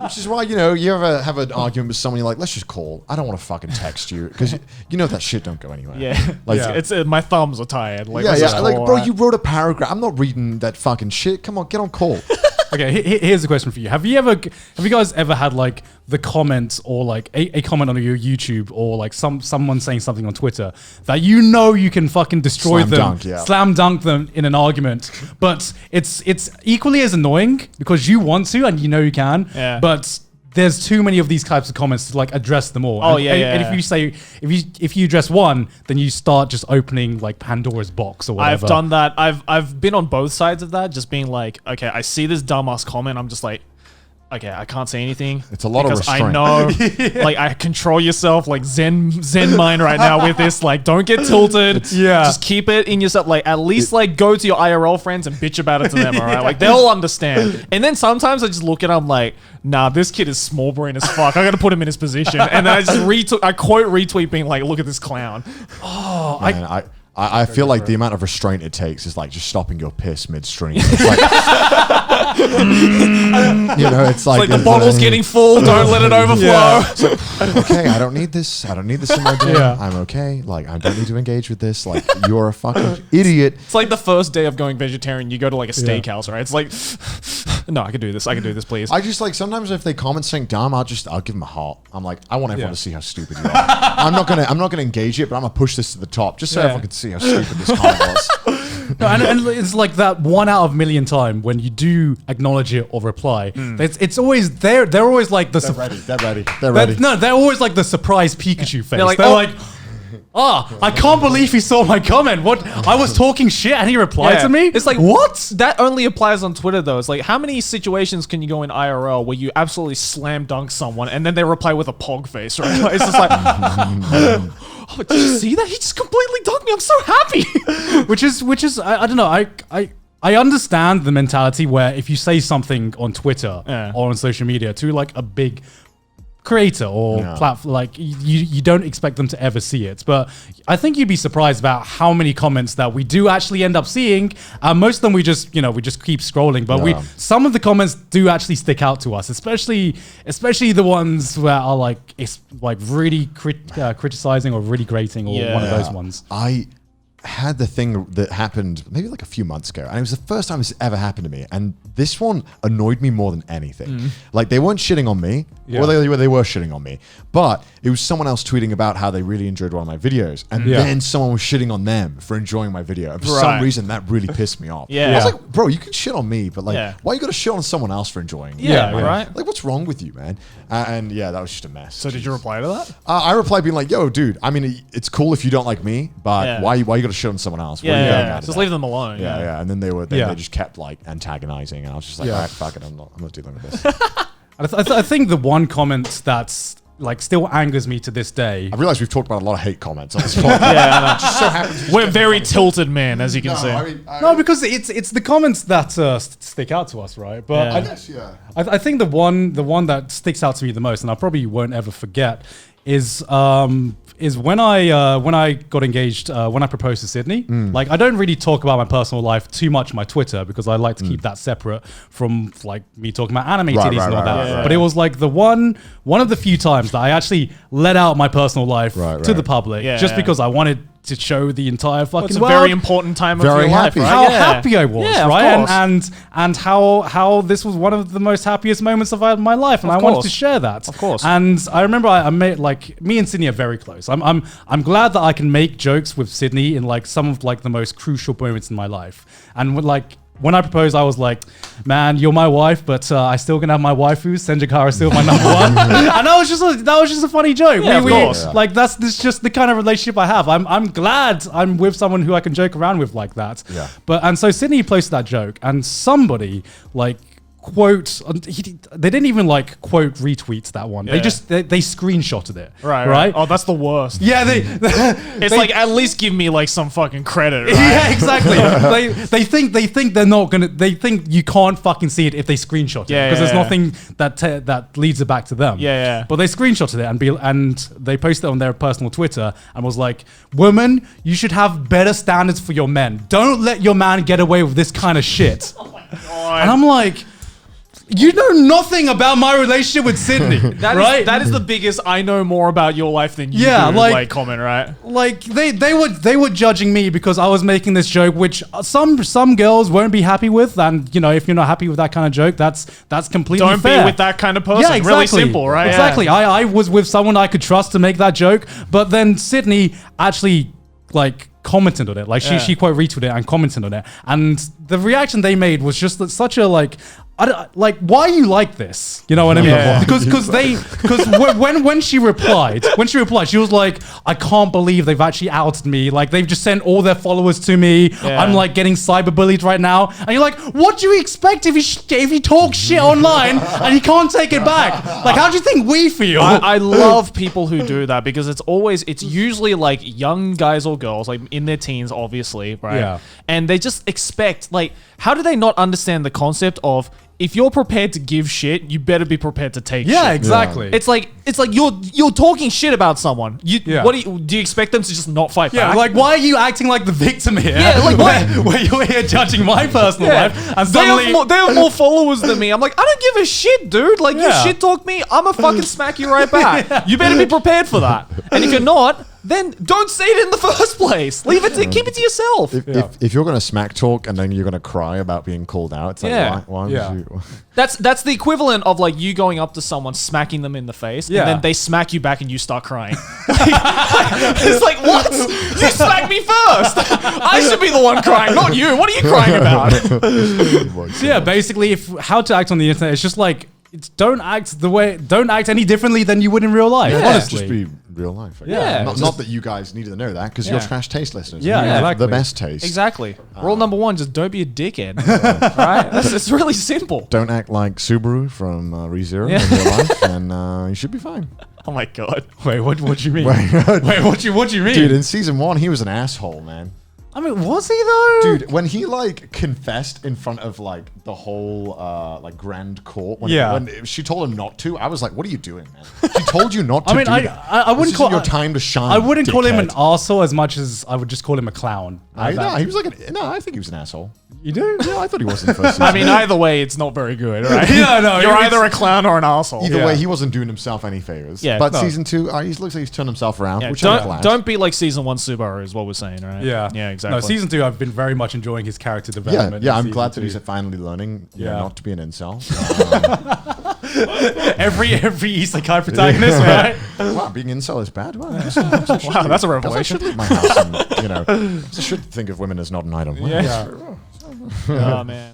Which is why, you know, you ever have an argument with someone, you're like, let's just call. I don't want to fucking text you because you know that shit don't go anywhere. Yeah, like it's my thumbs are tired. Like, like, bro, you wrote a paragraph. I'm not reading that fucking shit. Come on, get on call. Okay, here's a question for you. Have you guys ever had like the comments or like a comment on your YouTube or like someone saying something on Twitter that you know you can fucking destroy slam dunk them in an argument, but it's equally as annoying because you want to and you know you can, but there's too many of these types of comments to like address them all. And if you say if you address one, then you start just opening like Pandora's box or whatever. I've done that. I've been on both sides of that, just being like, okay, I see this dumbass comment, I'm just like, okay, I can't say anything. It's a lot of restraint. I know, like, I control yourself, like Zen mind right now with this. Like, don't get tilted. Just keep it in yourself. Like, at least like go to your IRL friends and bitch about it to them. All right, like they'll understand. And then sometimes I just look at them like, nah, this kid is small brain as fuck. I got to put him in his position. And then I just quote retweet being like, look at this clown. Oh, man, I feel like the amount of restraint it takes is like just stopping your piss midstream. It's like, you know, it's like the bottle's getting full. Don't let it overflow. Like, okay, I don't need this. I don't need this in my day. I'm okay. Like, I don't need to engage with this. Like, you're a fucking idiot. It's like the first day of going vegetarian. You go to like a steakhouse, right? It's like, no, I can do this. I can do this, please. I just like sometimes if they comment something dumb, I'll give them a heart. I'm like, I want everyone to see how stupid you are. I'm not gonna engage it, but I'm gonna push this to the top just so everyone can see how stupid this comment was. No, and it's like that 1 out of a million time when you do acknowledge it or reply. It's always they're always like the They're ready. No, they're always like the surprise Pikachu face. They're like, I can't believe he saw my comment. What? I was talking shit and he replied to me? It's like, what? That only applies on Twitter though. It's like, how many situations can you go in IRL where you absolutely slam dunk someone and then they reply with a pog face, right? It's just like, oh, did you see that? He just completely dunked me. I'm so happy. which is I don't know. I understand the mentality where if you say something on Twitter or on social media to like a big creator or platform, like you don't expect them to ever see it, but I think you'd be surprised about how many comments that we do actually end up seeing. Most of them we just keep scrolling, but some of the comments do actually stick out to us, especially the ones where are like it's like really criticizing or really grating or one of those ones. I had the thing that happened maybe like a few months ago, and it was the first time this ever happened to me, and this one annoyed me more than anything. Like, they weren't shitting on me, or they were shitting on me, but it was someone else tweeting about how they really enjoyed one of my videos, and then someone was shitting on them for enjoying my video, and for some reason that really pissed me off. I was like, bro, you can shit on me, but like, why you gotta shit on someone else for enjoying it? Right. Like, what's wrong with you, man? And that was just a mess. So did you reply to that? I replied being like, yo, dude, I mean, it's cool if you don't like me, but why you gotta shit on someone else? Just leave them alone. And then they just kept like antagonizing, and I was just like, all right, fuck it, I'm not dealing with this. I think the one comment that's like still angers me to this day. I realize we've talked about a lot of hate comments on this podcast. It just so happens we're very tilted, man, as you can see. No, because it's the comments that stick out to us, right? But I think the one that sticks out to me the most, and I probably won't ever forget, is when I got engaged, when I proposed to Sydney. Like, I don't really talk about my personal life too much on my Twitter because I like to keep that separate from like me talking about anime titties and all that. But it was like the one of the few times that I actually let out my personal life to the public just because I wanted to show the entire fucking world. It's a very important time of your life, right? How happy I was, right? And how this was one of the most happiest moments of my life, and I wanted to share that. Of course. And I remember I made, like, me and Sydney are very close. I'm glad that I can make jokes with Sydney in like some of like the most crucial moments in my life. And when I proposed, I was like, man, you're my wife, but I still gonna have my waifu. Senjakara is still my number one. And that was just a funny joke. Of course. Like, this just the kind of relationship I have. I'm glad I'm with someone who I can joke around with like that. Yeah. And so Sydney posted that joke, and somebody like quote, they didn't even like quote retweet that one. They just they screenshotted it. Right. Oh, that's the worst. Yeah, it's like, at least give me like some fucking credit. Right? Yeah, exactly. they think they're not gonna. They think you can't fucking see it if they screenshot it because there's nothing that leads it back to them. But they screenshotted it and they posted it on their personal Twitter and was like, "Woman, you should have better standards for your men. Don't let your man get away with this kind of shit." Oh my God. And I'm like, You know nothing about my relationship with Sydney, right? That is the biggest I know more about your life than you do, like comment, right? Like they were judging me because I was making this joke, which some girls won't be happy with, and you know, if you're not happy with that kind of joke, that's completely Don't fair. be with that kind of person. Yeah, exactly. Really simple, right? Exactly. Yeah. I was with someone I could trust to make that joke, but then Sydney actually like commented on it. Like she quite retweeted it and commented on it, and the reaction they made was just such a like. Why are you like this? You know what I mean? Yeah. Because when she replied, she was like, I can't believe they've actually outed me. Like they've just sent all their followers to me. Yeah. I'm like getting cyberbullied right now. And you're like, what do you expect if you talk shit online and you can't take it back? Like, how do you think we feel? I love people who do that because it's usually like young guys or girls, like in their teens, obviously, right? Yeah. And they just expect, like, how do they not understand the concept of, if you're prepared to give shit, you better be prepared to take shit. Yeah, exactly. It's like you're talking shit about someone. What do you expect them to just not fight back? Like, why are you acting like the victim here? Yeah, like where you're here judging my personal life, and suddenly they have more followers than me. I'm like, I don't give a shit, dude. Like, you shit talk me, I'ma fucking smack you right back. You better be prepared for that. And if you're not, then don't say it in the first place. Keep it to yourself. If you're gonna smack talk and then you're gonna cry about being called out, it's like, why would you? That's the equivalent of like you going up to someone, smacking them in the face, and then they smack you back and you start crying. It's like, what? You smacked me first. I should be the one crying, not you. What are you crying about? So yeah, basically, how to act on the internet, it's just like, don't act any differently than you would in real life. Yeah, honestly, just be real life. Yeah. Not that you guys needed to know that because you're trash taste listeners. Yeah, you have exactly. the best taste. Exactly. Rule number one: just don't be a dickhead. Right? It's really simple. Don't act like Subaru from ReZero in real life, and you should be fine. Oh my god. Wait, what do you mean? Wait, what do you mean? Dude, in season 1, he was an asshole, man. I mean, was he though? Dude, when he like confessed in front of like the whole like grand court, when she told him not to, I was like, "What are you doing, man? She told you not to." I mean, I wouldn't call your time to shine. I wouldn't call him an dickhead. arsehole as much as I would just call him a clown. No, he was like I think he was an asshole. You do? Yeah, I thought he was in the first season. I mean, either way, it's not very good, right? Yeah, no, You're either a clown or an asshole. Either way, he wasn't doing himself any favors. Yeah, but no. season 2, he looks like he's turned himself around. Yeah, which I'm glad. don't be like season 1 Subaru is what we're saying, right? Yeah, yeah, exactly. No, season 2, I've been very much enjoying his character development. Yeah, I'm glad that he's finally learning not to be an incel. every isekai protagonist, right? Wow, being incel is bad. Wow, that's a revelation. I should leave my house and, I should think of women as not an item. Yeah. Oh man.